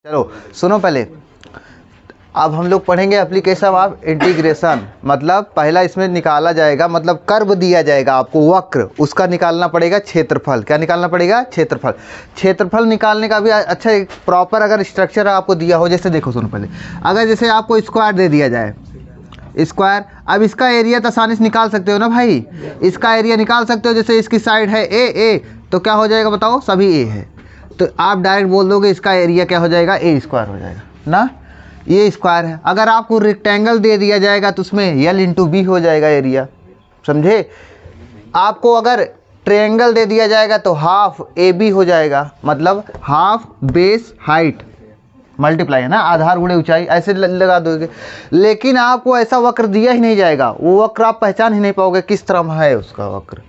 चलो सुनो पहले। अब हम लोग पढ़ेंगे एप्लीकेशन ऑफ इंटीग्रेशन। मतलब पहला इसमें निकाला जाएगा, मतलब कर्व दिया जाएगा आपको वक्र, उसका निकालना पड़ेगा क्षेत्रफल। क्या निकालना पड़ेगा? क्षेत्रफल। क्षेत्रफल निकालने का भी अच्छा एक प्रॉपर अगर स्ट्रक्चर आपको दिया हो, जैसे देखो सुनो पहले, अगर जैसे आपको स्क्वायर दे दिया जाए, स्क्वायर, अब इसका एरिया तो आसानी से निकाल सकते हो ना भाई, इसका एरिया निकाल सकते हो। जैसे इसकी साइड है ए तो क्या हो जाएगा बताओ? सभी ए है, तो आप डायरेक्ट बोल दोगे इसका एरिया क्या हो जाएगा? ए स्क्वायर हो जाएगा ना, ये स्क्वायर है। अगर आपको रेक्टेंगल दे दिया जाएगा तो उसमें यल इंटू बी हो जाएगा एरिया, समझे? आपको अगर ट्रायंगल दे दिया जाएगा तो हाफ ए बी हो जाएगा, मतलब हाफ बेस हाइट मल्टीप्लाई है ना, आधार गुणे ऊंचाई, ऐसे लगा दोगे। लेकिन आपको ऐसा वक्र दिया ही नहीं जाएगा, वो वक्र आप पहचान ही नहीं पाओगे किस तरह है उसका वक्र,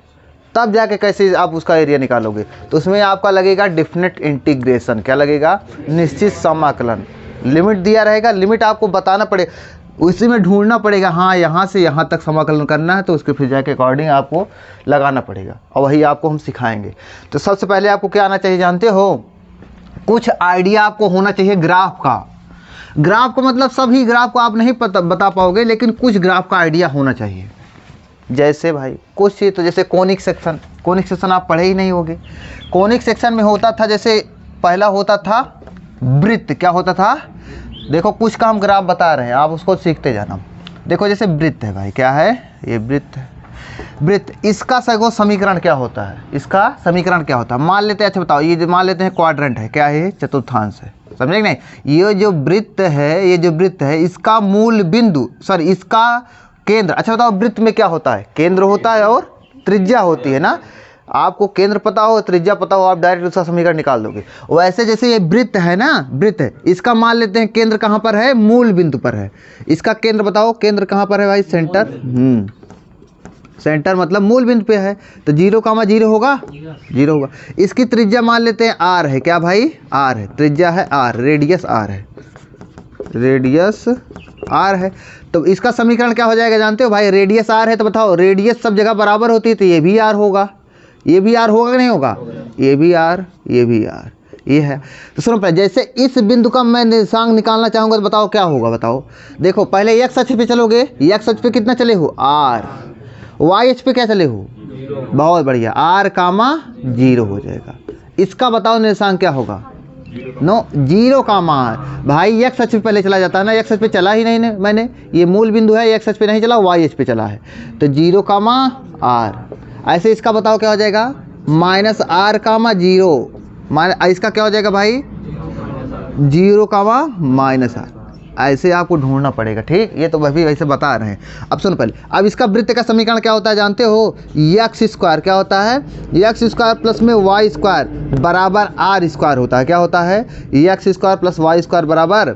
तब जाके कैसे आप उसका एरिया निकालोगे। तो उसमें आपका लगेगा डेफिनेट इंटीग्रेशन। क्या लगेगा? निश्चित समाकलन। लिमिट दिया रहेगा, लिमिट आपको बताना पड़ेगा, उसी में ढूंढना पड़ेगा, हाँ यहाँ से यहाँ तक समाकलन करना है, तो उसके फिर जाके अकॉर्डिंग आपको लगाना पड़ेगा, और वही आपको हम सिखाएंगे। तो सबसे पहले आपको क्या आना चाहिए जानते हो? कुछ आइडिया आपको होना चाहिए ग्राफ का। ग्राफ का मतलब सभी ग्राफ को आप नहीं बता पाओगे, लेकिन कुछ ग्राफ का आइडिया होना चाहिए। जैसे भाई कुछ चीज़, तो जैसे कोनिक सेक्शन, कोनिक सेक्शन आप पढ़े ही नहीं होगे। कोनिक सेक्शन में होता था, जैसे पहला होता था वृत्त। क्या होता था? देखो कुछ का हम ग्राफ बता रहे हैं, आप उसको सीखते जाना। देखो जैसे वृत्त है भाई, क्या है ये? वृत्त है। वृत्त, इसका सगो समीकरण क्या होता है? इसका समीकरण क्या होता है? मान लेते हैं, अच्छा बताओ, ये जो मान लेते हैं क्वाड्रेंट है, क्या है? चतुर्थांश है, समझे कि नहीं? ये जो वृत्त है, ये जो वृत्त है, इसका मूल बिंदु, सॉरी इसका केंद्र। अच्छा बताओ, वृत्त में क्या होता है? केंद्र होता है और त्रिज्या होती है ना। आपको केंद्र पता हो, त्रिज्या पता हो, आप डायरेक्ट उसका समीकरण निकाल दोगे। वैसे जैसे ये वृत्त है ना, वृत्त है, इसका मान लेते हैं केंद्र कहाँ पर है? मूल बिंदु पर है। इसका केंद्र बताओ, केंद्र कहाँ पर है भाई? सेंटर। सेंटर मतलब मूल बिंदु पे है, तो 0,0 होगा, 0 होगा। इसकी त्रिज्या मान लेते हैं r है। क्या भाई? r है, त्रिज्या है r, रेडियस r है, रेडियस r है। तो इसका समीकरण क्या हो जाएगा जानते हो भाई? रेडियस r है, तो बताओ रेडियस सब जगह बराबर होती है, तो ये भी r होगा, ये भी r होगा कि नहीं होगा? ये भी r, ये भी r, ये है। तो सुनो पहले, जैसे इस बिंदु का मैं निर्देशांक निकालना चाहूँगा, तो बताओ क्या होगा? बताओ, देखो पहले x अक्ष पे चलोगे, x अक्ष पे कितना चले हो? r। y अक्ष पे क्या चले हो? बहुत बढ़िया, r, 0 हो जाएगा। इसका बताओ निर्देशांक क्या होगा? 0, r। भाई x अक्ष पे पहले चला जाता है ना, x अक्ष पे चला ही नहीं मैंने, ये मूल बिंदु है, x अक्ष पे नहीं चला, y अक्ष पे चला है, तो 0, r। ऐसे इसका बताओ क्या हो जाएगा? -r, 0। इसका क्या हो जाएगा भाई? 0, -r। ऐसे आपको ढूंढना पड़ेगा, ठीक? ये तो वही वैसे बता रहे हैं। अब सुन पहले, अब इसका वृत्त का समीकरण क्या होता है जानते हो? x square. क्या होता है? x स्क्वायर प्लस में y स्क्वायर बराबर r स्क्वायर होता है। क्या होता है? x square plus y square बराबर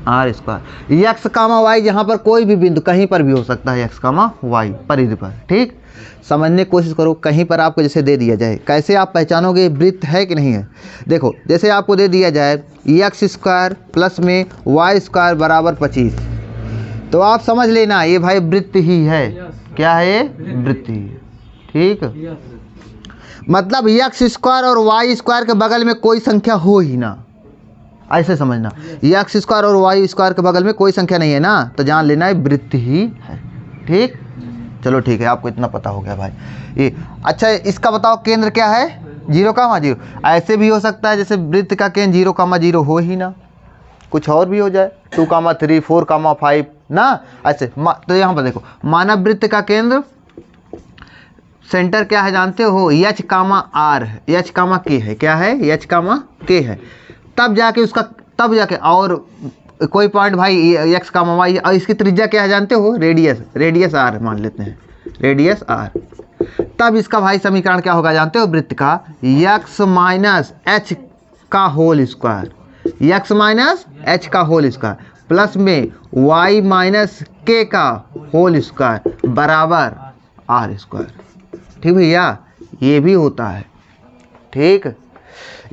r स्क्वायर। x, y यहाँ पर कोई भी बिंदु कहीं पर भी हो सकता है, x, y परिधि पर, ठीक? समझने की कोशिश करो। कहीं पर आपको जैसे दे दिया जाए, कैसे आप पहचानोगे वृत्त है कि नहीं है? देखो जैसे आपको दे दिया जाए x स्क्वायर प्लस में y स्क्वायर बराबर 25, तो आप समझ लेना ये भाई वृत्त ही है। क्या है? वृत्त ही है, ठीक? मतलब x स्क्वायर और y स्क्वायर के बगल में कोई संख्या हो ही ना, ऐसे समझना। x स्क्वायर और y स्क्वायर के बगल में कोई संख्या नहीं है ना, तो जान लेना है वृत्त ही है, ठीक? चलो ठीक है, आपको इतना पता हो गया भाई ये। अच्छा इसका बताओ केंद्र क्या है? 0,0। ऐसे भी हो सकता है जैसे वृत्त का केंद्र 0,0 हो ही ना, कुछ और भी हो जाए, 2,3, 4,5 ना, ऐसे। तो यहाँ पर देखो, मानव वृत्त का केंद्र सेंटर क्या है जानते हो? h, r है, h, k है। क्या है? h, k है। तब जाके उसका, तब जाके और कोई पॉइंट भाई x, y, और इसकी त्रिज्या क्या है जानते हो? रेडियस, रेडियस r मान लेते हैं, रेडियस r। तब इसका भाई समीकरण क्या होगा जानते हो? वृत्त का x माइनस h का whole square, x minus h का होल स्क्वायर प्लस में y माइनस k का होल स्क्वायर बराबर r स्क्वायर, ठीक भैया? ये भी होता है, ठीक?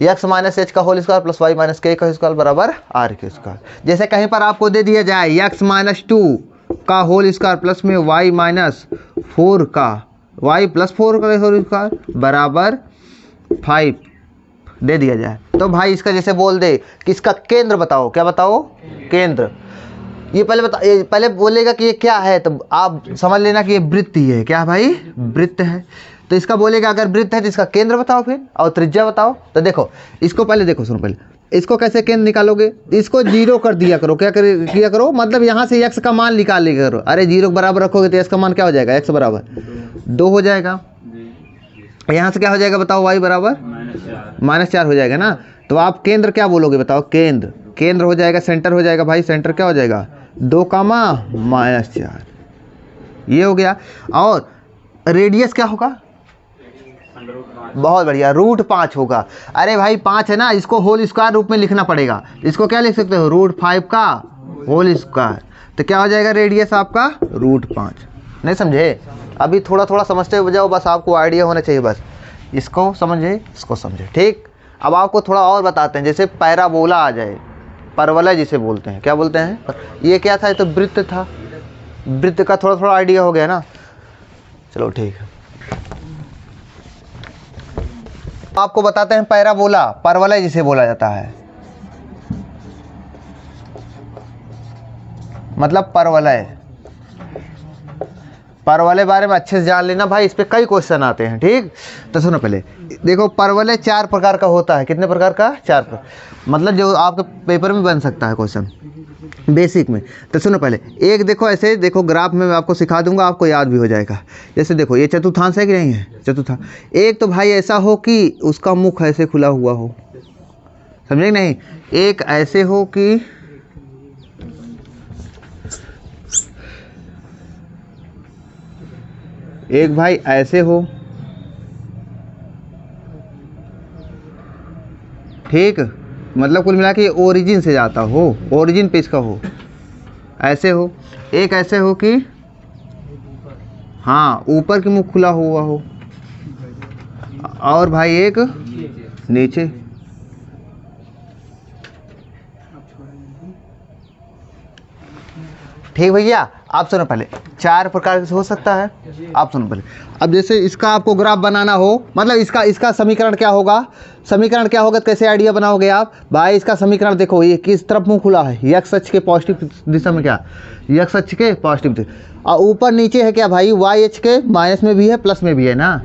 x माइनस एच का whole square plus Y minus K का स्क्वायर बराबर r के स्क्वायर। जैसे कहीं पर आपको दे दिया जाए x माइनस 2 का होल स्क्वायर प्लस में y माइनस 4 का, y प्लस 4 का होल स्क्वायर बराबर 5, दे दिया जाए तो भाई इसका जैसे बोल दे कि इसका केंद्र बताओ, क्या बताओ, केंद्र। ये पहले बोलेगा कि ये क्या है, तो आप समझ लेना कि ये वृत्त ही है। क्या है भाई, वृत्त है। तो इसका बोलेगा अगर वृत्त है तो इसका केंद्र बताओ फिर, और त्रिज्या बताओ। तो देखो इसको पहले देखो, सुनो पहले इसको कैसे केंद्र निकालोगे, इसको 0 कर दिया करो। क्या किया करो, मतलब यहाँ से x का मान निकाल लिया करो। अरे 0 के बराबर रखोगे तो x का मान क्या हो जाएगा, x बराबर 2 हो जाएगा। यहाँ से क्या हो जाएगा बताओ, y बराबर -4 हो जाएगा ना। तो आप केंद्र क्या बोलोगे बताओ, केंद्र हो जाएगा, सेंटर हो जाएगा भाई, सेंटर क्या हो जाएगा 2, -4, ये हो गया। और रेडियस क्या होगा, बहुत बढ़िया, √5 होगा। अरे भाई 5 है ना, इसको होल स्क्वायर रूप में लिखना पड़ेगा। इसको क्या लिख सकते हो, √5 का होल स्क्वायर। तो क्या हो जाएगा रेडियस आपका √5। नहीं समझे, अभी थोड़ा थोड़ा समझते हुए जाओ, बस आपको आइडिया होना चाहिए, बस इसको समझे इसको समझे, ठीक। अब आपको थोड़ा और बताते हैं, जैसे पैराबोला आ जाए, परवलय जिसे बोलते हैं, क्या बोलते हैं, ये क्या था, ये तो वृत्त था। वृत्त का थोड़ा थोड़ा आइडिया हो गया ना, चलो ठीक है। आपको बताते हैं पैराबोला, परवलय जिसे बोला जाता है, मतलब परवलय बारे में अच्छे से जान लेना भाई, इस पे कई क्वेश्चन आते हैं, ठीक। तो सुनो पहले देखो, परवलय 4 प्रकार का होता है। कितने प्रकार का, 4 प्रकार, मतलब जो आपके पेपर में बन सकता है क्वेश्चन बेसिक में। तो सुनो पहले, एक देखो ऐसे देखो, ग्राफ में मैं आपको सिखा दूंगा, आपको याद भी हो जाएगा। जैसे देखो ये चतुर्थांश है कि नहीं है, चतुर्थांश। एक तो भाई ऐसा हो कि उसका मुख ऐसे खुला हुआ हो, समझे नहीं। एक ऐसे हो कि एक भाई ऐसे हो, ठीक, मतलब कुल मिला के ओरिजिन से जाता हो, ओरिजिन पे इसका हो, ऐसे हो। एक ऐसे हो कि हाँ ऊपर की मुख खुला हुआ हो, और भाई एक नीचे। ठीक भैया, आप सुनो पहले, 4 प्रकार से हो सकता है। आप सुनो पहले, अब जैसे इसका आपको ग्राफ बनाना हो, मतलब इसका समीकरण क्या होगा, तो कैसे आइडिया बनाओगे आप भाई। इसका समीकरण देखो, ये किस तरफ मुंह खुला है, x अक्ष के पॉजिटिव दिशा में, क्या x अक्ष के पॉजिटिव, और ऊपर नीचे है क्या भाई, y अक्ष के माइनस में भी है प्लस में भी है ना।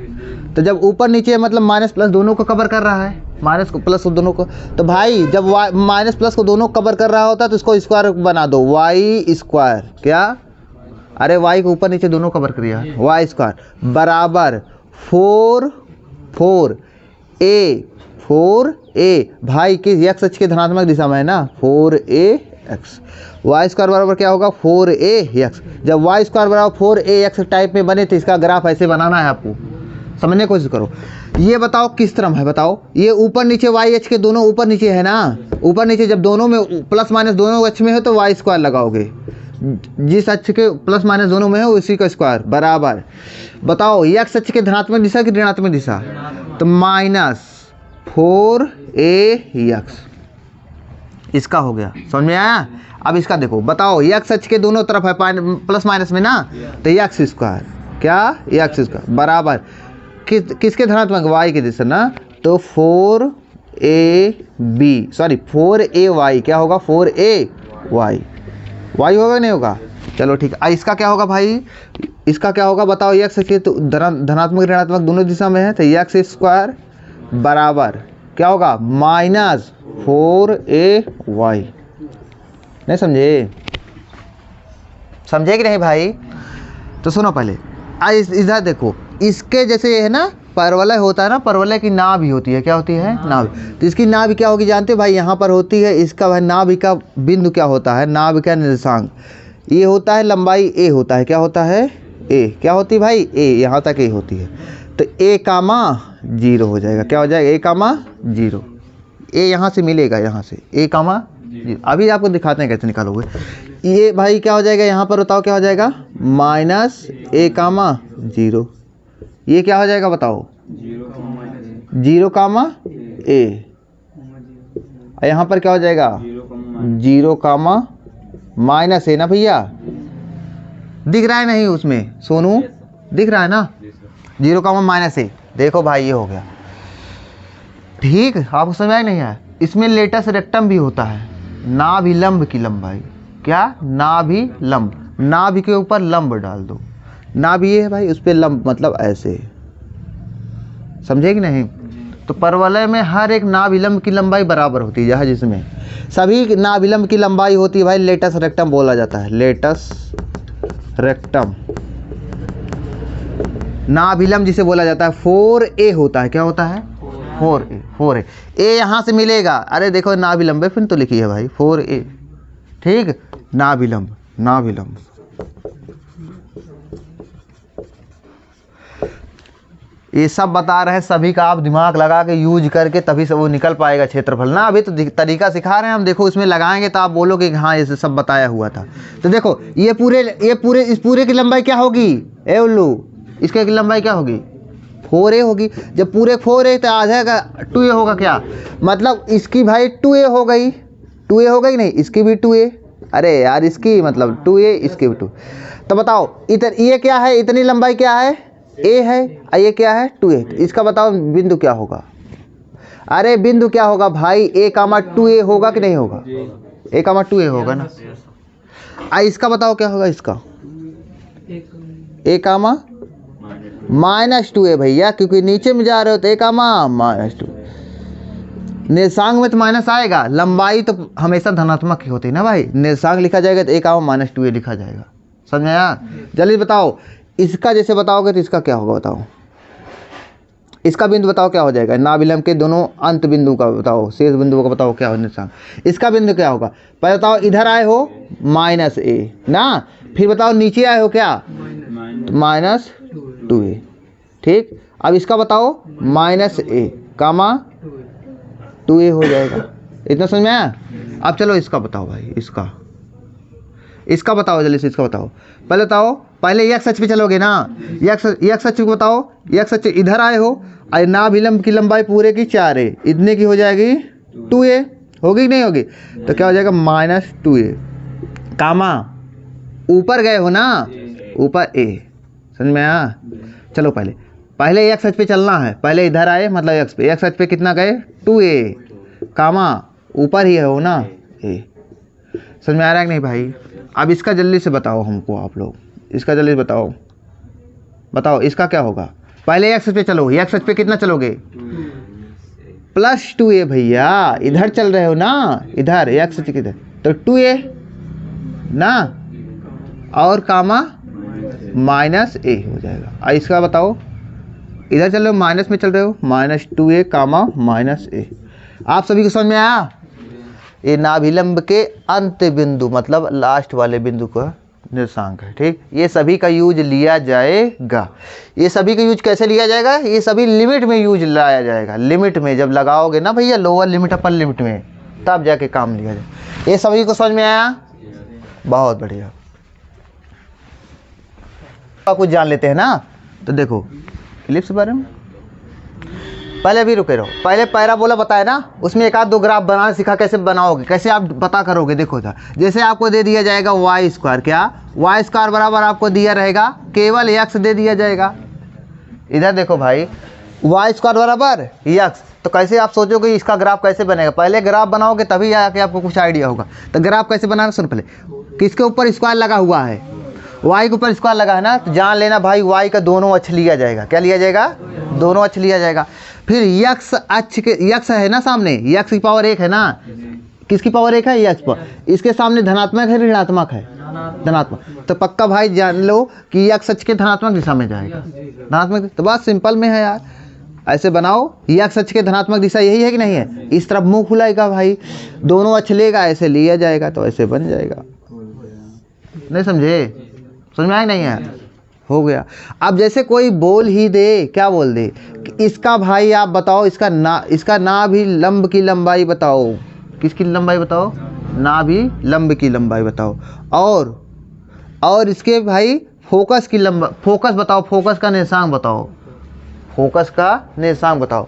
तो जब ऊपर नीचे है मतलब माइनस प्लस दोनों को कवर कर रहा है, माइनस को प्लस को दोनों को। तो भाई जब माइनस प्लस को दोनों कवर कर रहा होता है तो इसको स्क्वायर बना दो, y स्क्वायर, क्या, अरे y को ऊपर नीचे दोनों कवर कर दिया, y स्क्वायर बराबर 4a भाई के x अक्ष के धनात्मक दिशा में है ना, 4ax। y स्क्वायर बराबर क्या होगा, 4ax। जब y स्क्वायर बराबर 4ax टाइप में बने तो इसका ग्राफ ऐसे बनाना है, आपको समझने की कोशिश करो। ये बताओ किस तरह है, बताओ। ये ऊपर नीचे वाई एच के दोनों ऊपर नीचे है ना, ऊपर नीचे जब दोनों में प्लस माइनस दोनों अक्ष में है तो वाई स्क्वायर लगाओगे, जिस अक्ष के प्लस माइनस दोनों में है उसी का स्क्वायर बराबर। बताओ ये एक्स अक्ष के धनात्मक दिशा की ऋणात्मक दिशा, तो -4ax इसका हो गया, समझ में आया। अब इसका देखो, बताओ ये एक्स अक्ष के दोनों तरफ है प्लस माइनस में ना, तो ये एक्स स्क्वायर, क्या, ये एक्स स्क्वायर बराबर किसके धनात्मक, y की दिशा ना, तो 4ay, क्या होगा 4ay, y होगा नहीं होगा, चलो ठीक है। इसका क्या होगा भाई, इसका क्या होगा बताओ, x के तो धनात्मक ऋणात्मक दोनों दिशा में है, तो x स्क्वायर बराबर क्या होगा -4ay। नहीं समझे कि नहीं भाई। तो सुनो पहले, इधर देखो, इसके जैसे है ना परवलय होता है ना, परवलय की नाभि होती है, क्या होती है, नाभि। तो इसकी नाभि क्या होगी जानते हो भाई, यहाँ पर होती है। इसका भाई नाभि का बिंदु क्या होता है, नाभि का निर्देशांक ये होता है, लंबाई a होता है, क्या होता है, a, क्या होती है भाई, a, यहाँ तक a होती है। तो a,0 हो जाएगा, क्या हो जाएगा, a,0, a यहाँ से मिलेगा, यहाँ से a,0। अभी आपको दिखाते हैं कैसे निकालोगे। ये भाई क्या हो जाएगा, यहाँ पर बताओ क्या हो जाएगा, -a,0। ये क्या हो जाएगा बताओ, 0,a। यहाँ पर क्या हो जाएगा, 0,-a ना भैया, दिख रहा है नहीं उसमें सोनू, दिख रहा है ना, 0,-a। देखो भाई ये हो गया। ठीक, आपको समझ में नहीं है। इसमें लेटस रेक्टम भी होता है, नाभिलंब की लंबाई। क्या? नाभिलंब, नाभि के ऊपर लंब डाल दो, नाभि ये है भाई, उस पर लंब मतलब ऐसे, समझे कि नहीं? तो परवलय में हर एक नाभिलंब की लंबाई बराबर होती है, जहाँ जिसमें सभी नाभिलंब की लंबाई होती है भाई, लेटस रेक्टम बोला जाता है। लेटस रेक्टम नाभिलंब जिसे बोला जाता है। 4A होता है, क्या होता है? 4A ए यहाँ से मिलेगा। अरे देखो नाभिलंब फिर तो लिखी है भाई 4A, ठीक, नाभिलंब, नाभिलंब। ये सब बता रहे हैं, सभी का आप दिमाग लगा के यूज करके तभी से वो निकल पाएगा क्षेत्रफल ना। अभी तो तरीका सिखा रहे हैं हम, देखो इसमें लगाएंगे तो आप बोलोगे कि हाँ ये सब बताया हुआ था। तो देखो इस पूरे की लंबाई क्या होगी? ए उल्लू, इसके की लंबाई क्या होगी? 4A होगी। जब पूरे 4A तो आधा का 2A होगा। क्या मतलब? इसकी भाई 2A हो गई, 2A हो गई नहीं, इसकी भी 2A। अरे यार इसकी मतलब 2A, इसकी भी 2। तो बताओ इधर ये क्या है? इतनी लंबाई क्या है? A है, और ये क्या है? 2A। इसका बताओ बिंदु क्या होगा? अरे बिंदु क्या होगा भाई? A, 2A होगा कि नहीं होगा? A, 2A होगा ना। इसका बताओ क्या होगा? इसका A, -2A भैया, क्योंकि नीचे में जा रहे हो तो A, -2। निर्देशांक में तो माइनस आएगा, लंबाई तो हमेशा धनात्मक ही होती है ना भाई। निर्देशांक लिखा जाएगा तो A, -2A लिखा जाएगा। समझ में आया? जल्दी बताओ, इसका जैसे बताओगे तो इसका क्या होगा? बताओ इसका बिंदु बताओ क्या हो जाएगा? नाभिलंब के दोनों अंत बिंदु का बताओ, शेष बिंदुओं का बताओ क्या हो निर्देशांक। इसका बिंदु क्या होगा? पहले बताओ, इधर आए हो -A ना, फिर बताओ नीचे आए हो क्या? -2A, ठीक। अब इसका बताओ -A, 2A हो जाएगा। इतना समझ में आया? अब चलो इसका बताओ भाई, इसका बताओ जल्दी से, इसका बताओ। पहले बताओ, पहले x अक्ष पे चलोगे ना, x अक्ष को बताओ। x अक्ष इधर आए हो, और नाभिलंब की लंबाई पूरे की 4A, इतने की हो जाएगी 2A, होगी कि नहीं होगी? तो क्या हो जाएगा? -2A, ऊपर गए हो ना, ऊपर A। समझ में आया? चलो पहले x अक्ष पे चलना है। पहले इधर आए मतलब x पे, x अक्ष पे कितना गए? 2A, ऊपर ही हो ना A। समझ में आ रहा है कि नहीं भाई? अब इसका जल्दी से बताओ हमको, आप लोग इसका जल्दी बताओ इसका क्या होगा? पहले x पे चलो, x पे कितना चलोगे? +2A भैया, इधर चल रहे हो ना, इधर x किधर, तो 2A ना, और -A हो जाएगा। और इसका बताओ, इधर चल रहे हो, माइनस में चल रहे हो, -2A, -A। आप सभी को समझ में आया? ये नाभिलंब के अंत बिंदु मतलब लास्ट वाले बिंदु का निर्देशांक है, ठीक। ये सभी का यूज लिया जाएगा। ये सभी का यूज कैसे लिया जाएगा? ये सभी लिमिट में यूज लाया जाएगा। लिमिट में जब लगाओगे ना भैया, लोअर लिमिट अपर लिमिट में, तब जाके काम लिया जाए। ये सभी को समझ में आया? बहुत बढ़िया। कुछ जान लेते हैं ना। तो देखो इलिप्स के बारे में पहले भी रुके रहो। पहले पैराबोला बताया ना, उसमें एक आध दो ग्राफ बनाना सीखा, कैसे बनाओगे, कैसे आप पता करोगे। देखो इधर जैसे आपको दे दिया जाएगा y², क्या y² बराबर आपको दिया रहेगा केवल x दे दिया जाएगा। इधर देखो भाई, y² बराबर x, तो कैसे आप सोचोगे इसका ग्राफ कैसे बनेगा? पहले ग्राफ बनाओगे तभी आके आपको कुछ आइडिया होगा। तो ग्राफ कैसे बनाना, सुन पहले, किसके ऊपर स्क्वायर लगा हुआ है? y के ऊपर स्क्वायर लगा है ना, तो जान लेना भाई y का दोनों अक्ष लिया जाएगा। क्या लिया जाएगा? दोनों अक्ष लिया जाएगा। फिर x अक्ष के x है ना सामने, x की पावर 1 है ना, किसकी पावर 1 है? x पर। इसके सामने धनात्मक है ऋणात्मक है? धनात्मक। तो पक्का भाई जान लो कि x अक्ष के धनात्मक दिशा में जाएगा। धनात्मक, तो बात सिंपल में है यार। ऐसे बनाओ, x अक्ष के धनात्मक दिशा यही है कि नहीं है? इस तरफ मुंह खुलाएगा भाई, दोनों अक्ष लेगा, ऐसे लिया जाएगा, तो ऐसे बन जाएगा। नहीं समझे? समझ में आया नहीं है? हो गया। अब जैसे कोई बोल ही दे, क्या बोल दे कि इसका भाई आप बताओ, इसका नाभिलंब की लंबाई बताओ। किसकी लंबाई बताओ? नाभिलंब की लंबाई बताओ। और इसके भाई फोकस की लंबाई, फोकस बताओ, फोकस का निर्देशांक बताओ, फोकस का निर्देशांक बताओ।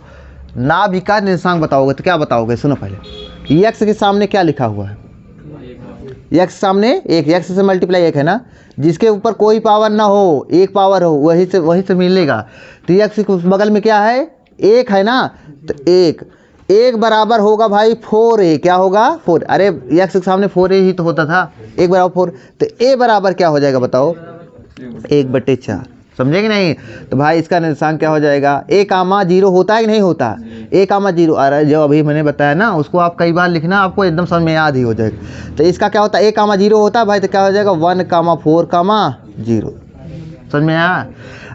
नाभि का निर्देशांक बताओगे तो क्या बताओगे? सुनो पहले, x के सामने क्या लिखा हुआ है? x सामने 1, x से मल्टीप्लाई 1 है ना, जिसके ऊपर कोई पावर ना हो, एक पावर हो, वही से मिलेगा। तो x के बगल में क्या है? 1 है ना, तो 1 एक बराबर होगा भाई 4a, क्या होगा 4, अरे x के सामने 4a ही तो होता था, एक बराबर 4, तो a बराबर क्या हो जाएगा बताओ 1/4, समझे कि नहीं। तो भाई इसका निर्देशांक क्या हो जाएगा, a कामा 0 होता है कि नहीं होता, a कामा 0, अरे जो अभी मैंने बताया ना उसको आप कई बार लिखना, आपको एकदम समझ में याद ही हो जाएगा। तो इसका क्या होता है, a कामा 0 होता है भाई, तो क्या हो जाएगा 1,4,0, समझ में आया।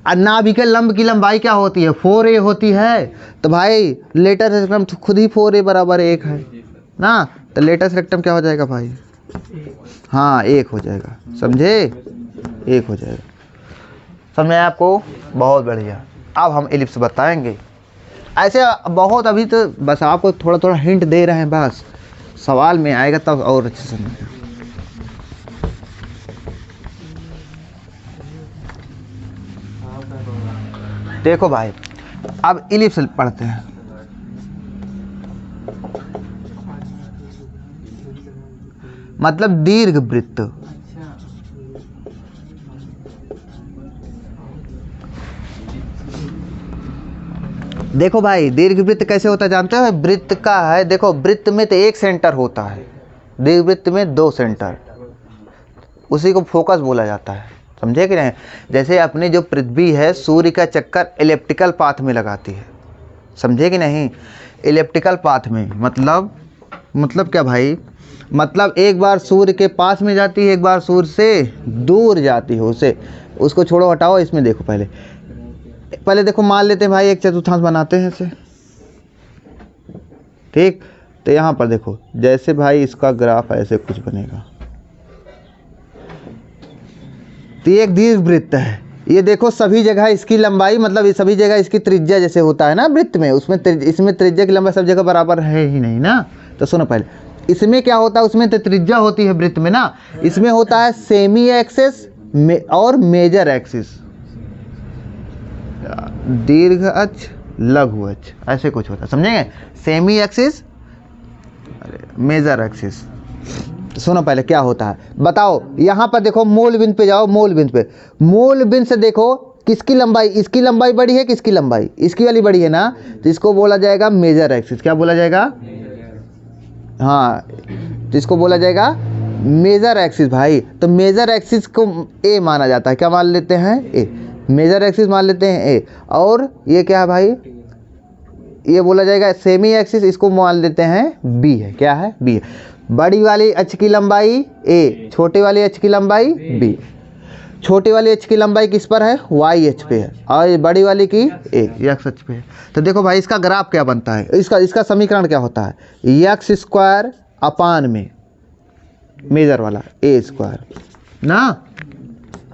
और नाभिक लंब की लंबाई क्या होती है 4a होती है, तो भाई लेटर रेक्टम तो खुद ही 4a बराबर 1 है ना, तो लेटर रेक्टम क्या हो जाएगा भाई, हाँ 1 हो जाएगा, समझे 1 हो जाएगा, समझ में आया आपको, बहुत बढ़िया। अब हम एलिप्स बताएंगे, ऐसे बहुत अभी तो बस आपको थोड़ा थोड़ा हिंट दे रहे हैं, बस सवाल में आएगा तब और अच्छे से समझेंगे। देखो भाई अब इलिप्स पढ़ते हैं। मतलब दीर्घ वृत्त, देखो भाई दीर्घ वृत्त कैसे होता है जानते हो, वृत्त का है, देखो वृत्त में तो एक सेंटर होता है, दीर्घ वृत्त में 2 सेंटर, उसी को फोकस बोला जाता है, समझे कि नहीं। जैसे अपनी जो पृथ्वी है सूर्य का चक्कर इलिप्टिकल पाथ में लगाती है, समझे कि नहीं, इलिप्टिकल पाथ में मतलब क्या भाई, मतलब एक बार सूर्य के पास में जाती है, एक बार सूर्य से दूर जाती है, उसे उसको छोड़ो हटाओ, इसमें देखो पहले देखो मान लेते हैं भाई एक चतुर्थांश बनाते हैं इसे, ठीक। तो यहाँ पर देखो जैसे भाई इसका ग्राफ ऐसे कुछ बनेगा, तो ये एक दीर्घ वृत्त है, ये देखो सभी जगह इसकी लंबाई मतलब ये सभी जगह इसकी त्रिज्या जैसे होता है ना वृत्त में, उसमें इसमें त्रिज्या की लंबाई सब जगह बराबर है ही नहीं ना। तो सुनो पहले, इसमें क्या होता है, उसमें तो त्रिज्या होती है वृत्त में ना, इसमें होता है सेमी एक्सिस और मेजर एक्सिस, दीर्घ अक्ष लघु अक्ष ऐसे कुछ होता है, समझेंगे, सेमी एक्सिस मेजर एक्सिस। तो सुनो पहले क्या होता है बताओ, यहाँ पर देखो मूल बिंदु पे जाओ, मूल बिंदु पे, मूल बिंदु से देखो किसकी लंबाई, इसकी लंबाई बड़ी है, किसकी लंबाई, इसकी वाली बड़ी है ना, तो इसको बोला जाएगा मेजर एक्सिस, क्या बोला जाएगा, हाँ तो इसको बोला जाएगा मेजर एक्सिस भाई। तो मेजर एक्सिस को ए माना जाता है, क्या मान लेते हैं ए, मेजर एक्सिस मान लेते हैं ए, और ये क्या है भाई, ये बोला जाएगा सेमी एक्सिस, इसको मान लेते हैं बी है, क्या है बी है। बड़ी वाली अक्ष की लंबाई ए, छोटे वाली अक्ष की लंबाई बी, छोटी वाली अक्ष की लंबाई किस पर है वाई अक्ष पे है, और ये बड़ी वाली की एक्स अक्ष पे है। तो देखो भाई इसका ग्राफ क्या बनता है, इसका समीकरण क्या होता है, एक्स स्क्वायर अपान में मेजर वाला ए स्क्वायर ना,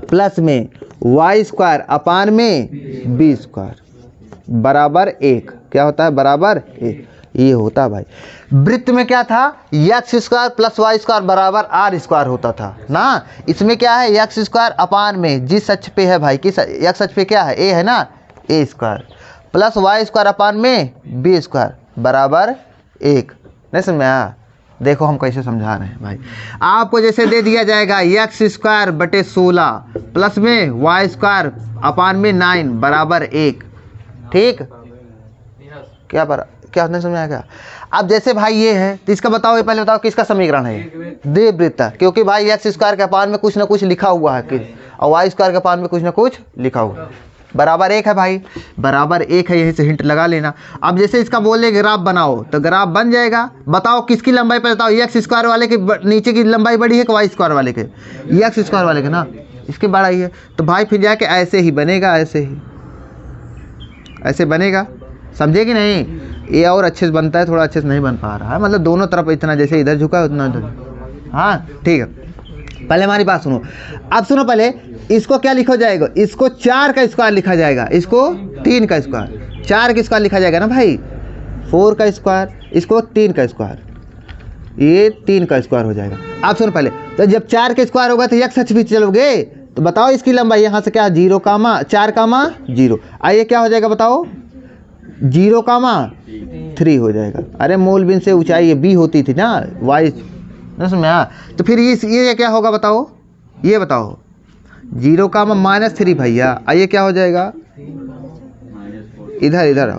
प्लस में वाई स्क्वायर अपान में बी स्क्वायर बराबर 1, क्या होता है बराबर 1, ये होता है भाई। वृत्त में क्या था, x square plus Y square बराबर आर स्क्वायर होता था ना, इसमें क्या है एक्स स्क्वायर अपान में जिस अक्ष पे है भाई, किस एक्स अक्ष पे क्या है ए है ना, A square plus Y square upon में बी स्क्वायर बराबर 1, नहीं समझ में आया। देखो हम कैसे समझा रहे हैं भाई, आपको जैसे दे दिया जाएगा एक्स स्क्वायर बटे 16 प्लस में वाई स्क्वायर अपान में 9 बराबर 1, ठीक, क्या नहीं समझ में आया। अब जैसे भाई ये है तो इसका बताओ, ये पहले बताओ किसका समीकरण है, दीर्घ वृत्त, क्योंकि भाई एक्स स्क्वायर के अपान में कुछ ना कुछ लिखा हुआ है और वाई स्क्वायर के अपान में कुछ ना कुछ लिखा हुआ है, बराबर 1 है भाई, बराबर 1 है, यही से हिंट लगा लेना। अब जैसे इसका बोले ग्राफ बनाओ तो ग्राफ बन जाएगा, बताओ किसकी लंबाई पे, बताओ एक्स स्क्वायर वाले के नीचे की लंबाई बड़ी है कि वाई स्क्वायर वाले के, एक्स स्क्वायर वाले के ना, इसकी बड़ाई है, तो भाई फिर जाके ऐसे ही बनेगा, ऐसे बनेगा, समझे कि नहीं। ये और अच्छे से बनता है, थोड़ा अच्छे से नहीं बन पा रहा है, मतलब दोनों तरफ इतना जैसे इधर झुका है उतना इधर, हाँ ठीक है। पहले हमारी बात सुनो, अब सुनो पहले, इसको क्या लिखा जाएगा, इसको 4 का स्क्वायर लिखा जाएगा, इसको 3 का स्क्वायर, 4 का स्क्वायर लिखा जाएगा ना भाई, 4 का स्क्वायर, इसको 3 का स्क्वायर, ये 3 का स्क्वायर हो जाएगा। अब सुनो पहले, तो जब 4 का स्क्वायर होगा तो एक्स अक्ष भी चलोगे, तो बताओ इसकी लंबाई यहाँ से क्या 0, 4, 0, आइए क्या हो जाएगा बताओ, 0, 3 हो जाएगा। अरे मूल बिंदु से ऊंचाई ये बी होती थी ना, वाई ना समझ में आया, तो फिर ये क्या होगा बताओ, ये बताओ 0, -3 भैया, आइए क्या हो जाएगा, इधर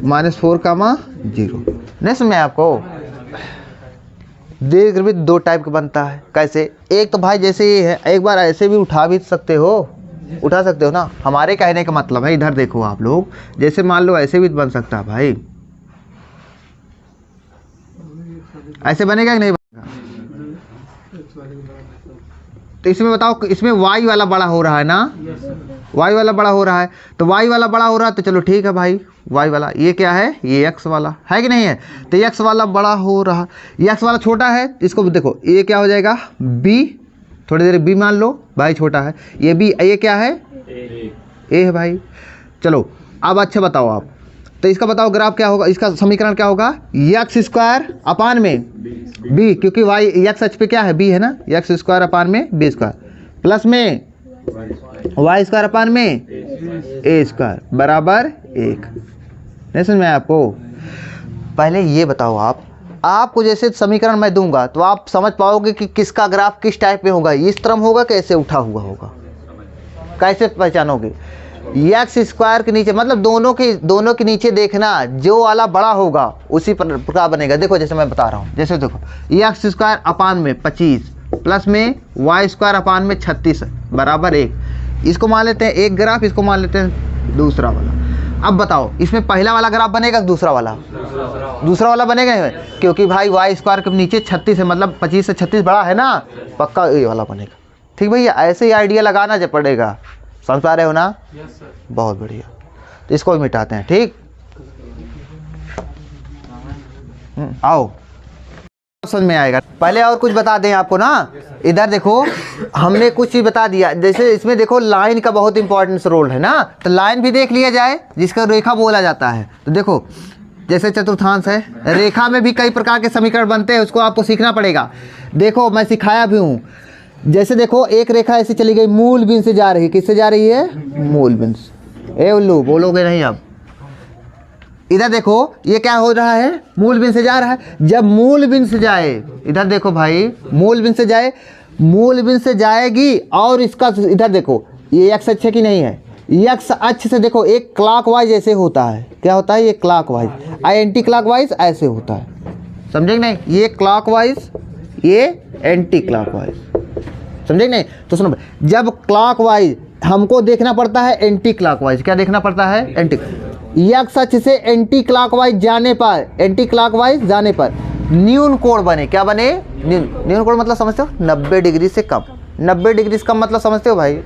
-4, 0 नहीं समझ में आपको। दीर्घवृत्त दो टाइप का बनता है। कैसे? एक तो भाई जैसे ये है, एक बार ऐसे भी उठा भी सकते हो, उठा सकते हो ना। हमारे कहने का मतलब है, इधर देखो आप लोग, जैसे मान लो ऐसे भी बन सकता है भाई, ऐसे बनेगा कि नहीं बनेगा? तो इसमें बताओ, इसमें y वाला बड़ा हो रहा है ना, y वाला बड़ा हो रहा है, तो y वाला बड़ा हो रहा है तो चलो ठीक है भाई, y वाला ये क्या है, ये x वाला है कि नहीं है, तो x वाला बड़ा हो रहा, x वाला छोटा है, इसको देखो ये क्या हो जाएगा b, थोड़ी देर b मान लो, भाई छोटा है ये b, ये क्या है a है भाई। चलो अब अच्छा बताओ आप, तो इसका बताओ ग्राफ क्या होगा, इसका समीकरण क्या होगा, x² अपान में b, क्योंकि y x अक्ष पे क्या है, b है ना, x² अपान में b² प्लस में y² अपान में a² बराबर 1। नहीं समझ में आपको? पहले ये बताओ आप, आपको जैसे समीकरण मैं दूंगा तो आप समझ पाओगे कि किसका ग्राफ किस टाइप में होगा, इस तरह होगा कैसे उठा हुआ होगा, कैसे पहचानोगे। x² के नीचे मतलब दोनों के नीचे देखना, जो वाला बड़ा होगा उसी प्रकार बनेगा। देखो जैसे मैं बता रहा हूँ, जैसे देखो x² अपान में 25 प्लस में y² अपान में 36 बराबर 1। इसको मान लेते हैं एक ग्राफ, इसको मान लेते हैं दूसरा वाला। अब बताओ इसमें पहला वाला ग्राफ बनेगा दूसरा वाला? दूसरा वाला बनेगा, क्योंकि भाई y² के नीचे 36 है, मतलब 25 से 36 बड़ा है ना, पक्का ये वाला बनेगा। ठीक भैया, ऐसे ही आइडिया लगाना जब पड़ेगा, समझ पा रहे हो ना? बहुत बढ़िया। तो इसको भी मिटाते हैं, ठीक। आओ समझ में आएगा। पहले और कुछ बता दें आपको ना, इधर देखो हमने कुछ ही बता दिया, जैसे इसमें देखो लाइन का बहुत इंपॉर्टेंस रोल है ना, तो लाइन भी देख लिया जाए जिसका रेखा बोला जाता है। तो देखो जैसे चतुर्थांश है, रेखा में भी कई प्रकार के समीकरण बनते हैं, उसको आपको सीखना पड़ेगा। देखो मैं सिखाया भी हूँ, जैसे देखो एक रेखा ऐसी चली गई, मूल बिंदु से जा रही, किससे जा रही है, मूल बिंदु से। ए उल्लू बोलोगे नहीं अब, इधर देखो ये क्या हो रहा है, मूल बिंदु से जा रहा है। जब मूल बिंदु से जाए, इधर देखो भाई, मूल बिंदु से जाए, मूल बिंदु से जाएगी, और इसका इधर देखो ये x अक्ष की नहीं है, x अक्ष से देखो एक क्लॉकवाइज ऐसे होता है, क्या होता है, ये क्लॉकवाइज, एंटी क्लॉकवाइज ऐसे होता है, समझे नहीं, ये क्लॉकवाइज, ये एंटी क्लॉकवाइज, समझे नहीं। तो सुनो, जब क्लॉकवाइज हमको देखना पड़ता है एंटी क्लॉकवाइज, क्या देखना पड़ता है, एंटी, x अक्ष से एंटी क्लॉकवाइज जाने पर, एंटी क्लॉकवाइज जाने पर न्यून कोण बने, क्या बने, न्यून कोण मतलब समझते हो, 90 डिग्री से कम। 90 डिग्री से कम मतलब समझते हो भाई,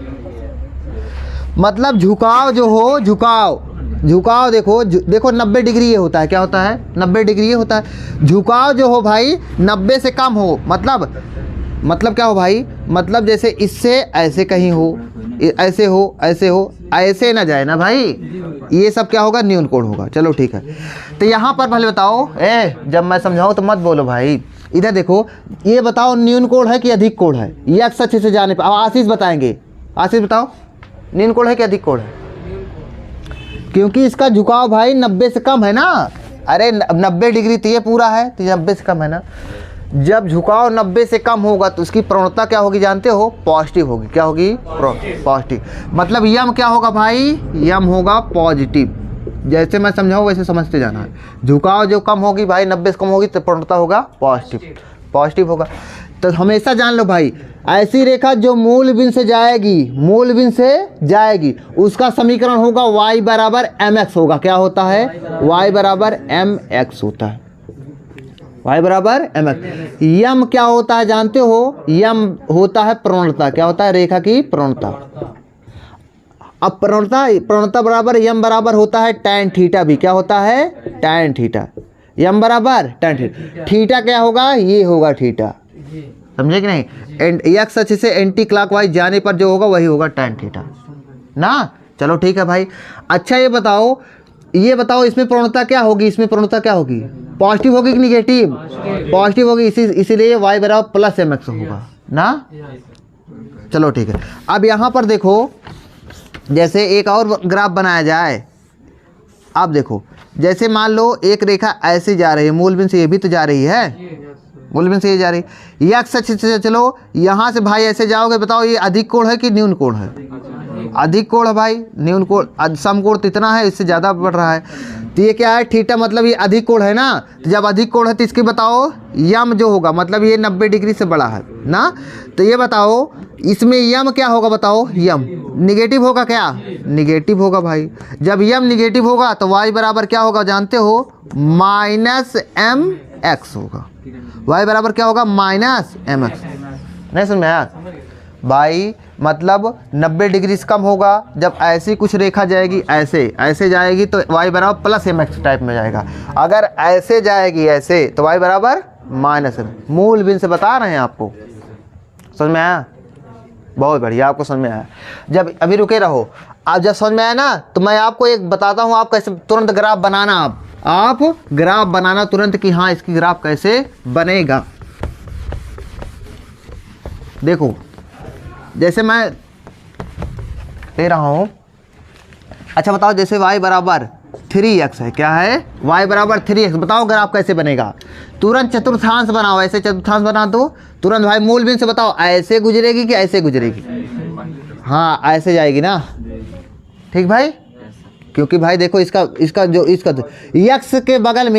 मतलब झुकाव जो हो, झुकाव देखो देखो 90 डिग्री ये होता है, क्या होता है, 90 डिग्री ये होता है। झुकाव जो हो भाई 90 से कम हो, मतलब क्या हो भाई, मतलब जैसे इससे ऐसे कहीं हो, ऐसे हो, ऐसे हो, ऐसे ना जाए ना भाई, ये सब क्या होगा, न्यून कोण होगा। चलो ठीक है, तो यहाँ पर पहले बताओ, जब मैं समझाऊँ तो मत बोलो भाई। इधर देखो ये बताओ न्यून कोण है कि अधिक कोण है, ये x अक्ष से जाने पर। अब आशीष बताएंगे, आशीष बताओ न्यून कोण है कि अधिक कोण है, क्योंकि इसका झुकाव भाई 90 से कम है ना। अरे 90 डिग्री तो ये पूरा है, तो 90 से कम है ना। जब झुकाव 90 से कम होगा तो उसकी प्रवणता क्या होगी जानते हो, पॉजिटिव होगी। क्या होगी, पॉजिटिव। मतलब यम क्या होगा भाई, यम होगा पॉजिटिव। जैसे मैं समझाऊँ वैसे समझते जाना है। झुकाव जो कम होगी भाई, 90 से कम होगी तो प्रवणता होगा पॉजिटिव होगा। तो हमेशा जान लो भाई, ऐसी रेखा जो मूल बिंदु से जाएगी, उसका समीकरण होगा y बराबर mx होगा। क्या होता है, y बराबर mx होता है, y बराबर mx। यम क्या होता है जानते हो, यम होता है प्रवणता। क्या होता है, रेखा की प्रवणता। अब प्रवणता बराबर यम बराबर होता है tan थीटा भी। क्या होता है, tan थीटा। यम बराबर tan थीटा। थीटा क्या होगा, ये होगा थीटा, समझे कि नहीं। x अक्ष से एंटी क्लॉकवाइज जाने पर जो होगा वही होगा tan थीटा ना। चलो ठीक है भाई। अच्छा ये बताओ इसमें प्रवणता क्या होगी, पॉजिटिव होगी कि निगेटिव, पॉजिटिव होगी, इसीलिए y बराबर प्लस mx होगा ना। चलो ठीक है। अब यहाँ पर देखो, जैसे एक और ग्राफ बनाया जाए। अब देखो जैसे मान लो एक रेखा ऐसे जा रही है, मूल बिंदु से ये भी तो जा रही है, मूल बिंदु से ये जा रही है। x अक्ष से चलो यहाँ से भाई ऐसे जाओगे, बताओ ये अधिक कोण है कि न्यून कोण है, अधिक कोण है भाई, न्यून कोण, सम कोण तो इतना है, इससे ज़्यादा बढ़ रहा है। तो ये क्या है, थीटा मतलब ये अधिक कोण है ना। तो जब अधिक कोण है तो इसकी बताओ यम जो होगा, मतलब ये 90 डिग्री से बड़ा है ना। तो ये बताओ इसमें यम क्या होगा, बताओ यम निगेटिव होगा क्या, निगेटिव होगा भाई। जब यम निगेटिव होगा तो y बराबर क्या होगा जानते हो, -mx होगा। y बराबर क्या होगा, -mx। नहीं समझ में आया भाई, मतलब 90 डिग्री से कम होगा। जब ऐसी कुछ रेखा जाएगी, ऐसे जाएगी तो y बराबर +mx टाइप में जाएगा। अगर ऐसे जाएगी ऐसे तो y बराबर -m। मूल बिंदु से बता रहे हैं आपको, समझ में आया, बहुत बढ़िया, आपको समझ में आया। जब अभी रुके रहो, आप जब समझ में आया ना तो मैं आपको एक बताता हूँ, आप कैसे तुरंत ग्राफ बनाना। आप ग्राफ बनाना तुरंत कि हाँ इसकी ग्राफ कैसे बनेगा। देखो जैसे मैं दे रहा हूँ, अच्छा बताओ, जैसे y बराबर 3x है, क्या है, y बराबर 3x, बताओ ग्राफ कैसे बनेगा। तुरंत चतुर्थांश बनाओ, ऐसे चतुर्थांश बना दो तुरंत भाई। मूल बिंदु से बताओ ऐसे गुजरेगी कि ऐसे गुजरेगी, हाँ ऐसे जाएगी ना, ठीक भाई। क्योंकि भाई देखो इसका x के बगल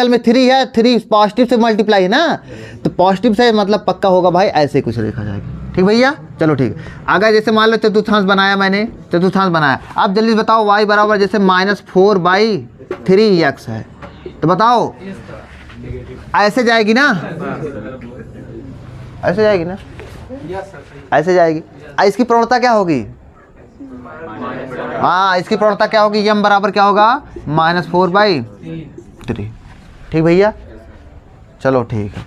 में 3 है, 3 पॉजिटिव से मल्टीप्लाई है ना, तो पॉजिटिव से मतलब पक्का होगा भाई ऐसे कुछ रेखा जाएगी, ठीक भैया। चलो ठीक, अगर जैसे मान लो चतुर्थांश बनाया मैंने, चतुर्थांश बनाया, अब जल्दी बताओ y बराबर जैसे -4/3x है, तो बताओ ऐसे जाएगी ना, ऐसे जाएगी ना, ऐसे जाएगी। इसकी प्रवणता क्या होगी, हाँ इसकी प्रवणता क्या होगी, यम बराबर क्या होगा, -4/3, ठीक भैया। चलो ठीक है।